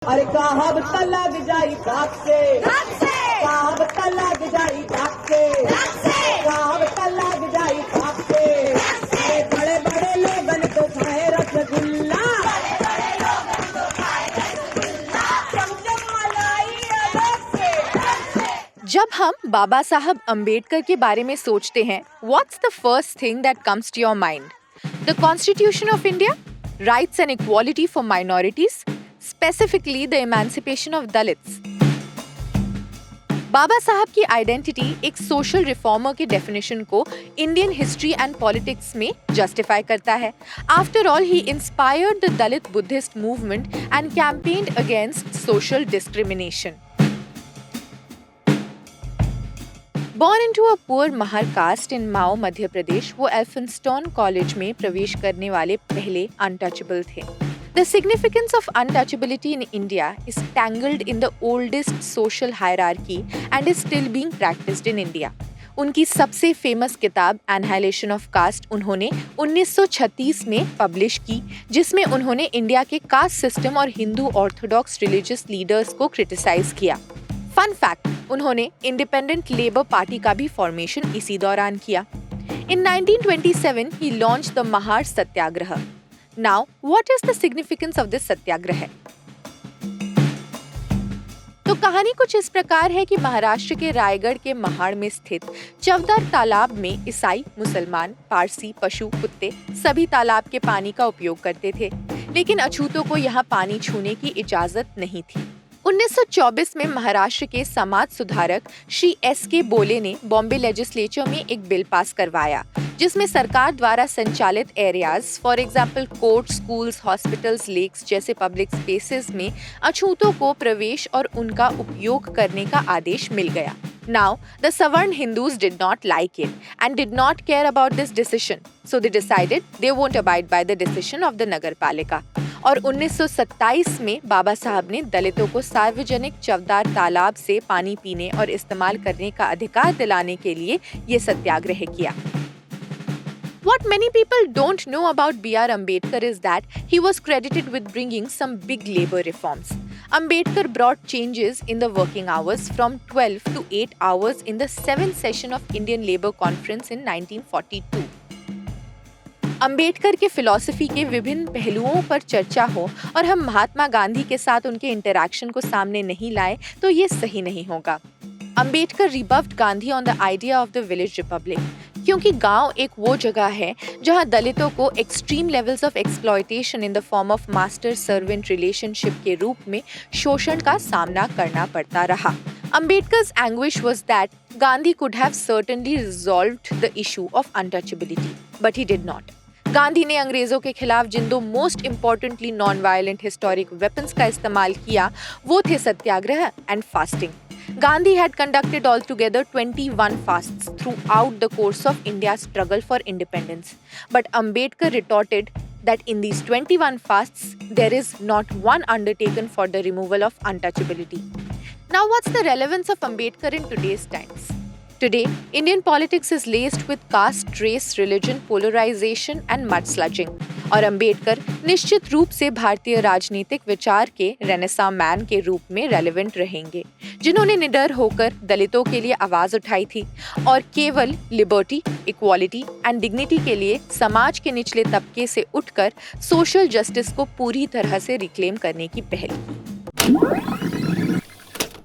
अरे कहाब लग जाई भाग से कहाब लग जाई भाग से कहाब लग जाई भाग से अरे बड़े बड़े लोगन तो खाए रसगुल्ला चमचम मलाई अलग से। जब हम बाबा साहब अम्बेडकर के बारे में सोचते हैं, what's the first thing that comes to your mind? The Constitution of India, rights and equality for minorities, specifically the emancipation of Dalits. बाबा साहब की आइडेंटिटी एक सोशल रिफॉर्मर के डेफिनेशन को इंडियन हिस्ट्री एंड पॉलिटिक्स में justify करता है। After all, he inspired the Dalit Buddhist movement and campaigned against social discrimination. Born into a poor Mahar caste in Mao, Madhya Pradesh, वो Elphinstone college में प्रवेश करने वाले पहले अनटचेबल थे। The significance of untouchability in India is tangled in the oldest social hierarchy and is still being practiced in India. उनकी सबसे famous किताब एनहाइलेशन ऑफ कास्ट उन्होंने 1936 में पब्लिश की, जिसमें उन्होंने इंडिया के कास्ट सिस्टम और हिंदू ऑर्थोडॉक्स रिलीजियस लीडर्स को क्रिटिसाइज किया। फन फैक्ट, उन्होंने इंडिपेंडेंट लेबर पार्टी का भी फॉर्मेशन इसी दौरान किया। In 1927, he launched the Mahar Satyagraha. Now, what is the significance of this सत्याग्रह? तो कहानी कुछ इस प्रकार है कि महाराष्ट्र के रायगढ़ के महाड़ में स्थित चवदार तालाब में ईसाई, मुसलमान, पारसी, पशु, कुत्ते सभी तालाब के पानी का उपयोग करते थे, लेकिन अछूतों को यहाँ पानी छूने की इजाजत नहीं थी। 1924 में महाराष्ट्र के समाज सुधारक श्री S.K. बोले ने बॉम्बे लेजिस्लेचर में एक बिल पास करवाया, जिसमें सरकार द्वारा संचालित areas, for example court, schools, hospitals, lakes जैसे पब्लिक स्पेसेस में अछूतों को प्रवेश और उनका उपयोग करने का आदेश मिल गया। Now, the Savarn Hindus did not like it and did not care about this decision, so they decided they won't abide by the decision of the Nagarpalika. और 1927 में बाबा साहब ने दलितों को सार्वजनिक चवदार तालाब से पानी पीने और इस्तेमाल करने का अधिकार दिलाने के लिए ये सत्याग्रह किया। What many people don't know about B.R. Ambedkar is that he was credited with bringing some big labor reforms. Ambedkar brought changes in the working hours from 12 to 8 hours in the 7th session of Indian Labour Conference in 1942. Ambedkar के philosophy के विभिन्न पहलुओं पर चर्चा हो और हम महात्मा गांधी के साथ उनके इंटरैक्शन को सामने नहीं लाए तो ये सही नहीं होगा। Ambedkar rebuffed Gandhi on the idea of the village republic, क्योंकि गांव एक वो जगह है जहां दलितों को extreme levels of exploitation in the form of master servant relationship के रूप में शोषण का सामना करना पड़ता रहा। Ambedkar's anguish was that Gandhi could have certainly resolved the issue of untouchability, but he did not. Gandhi ने अंग्रेजों के खिलाफ जिन दो most importantly non violent historic weapons का इस्तेमाल किया वो थे satyagraha and fasting. Gandhi had conducted altogether 21 fasts throughout the course of India's struggle for independence. But Ambedkar retorted that in these 21 fasts, there is not one undertaken for the removal of untouchability. Now, what's the relevance of Ambedkar in today's times? Today, Indian politics is laced with caste, race, religion, polarization and mudsludging. और अंबेडकर निश्चित रूप से भारतीय राजनीतिक विचार के renaissance man के रूप में रेलेवेंट रहेंगे, जिन्होंने निडर होकर दलितों के लिए आवाज उठाई थी और केवल लिबर्टी, इक्वालिटी एंड डिग्निटी के लिए समाज के निचले तबके से उठकर सोशल जस्टिस को पूरी तरह से रिक्लेम करने की पहल की।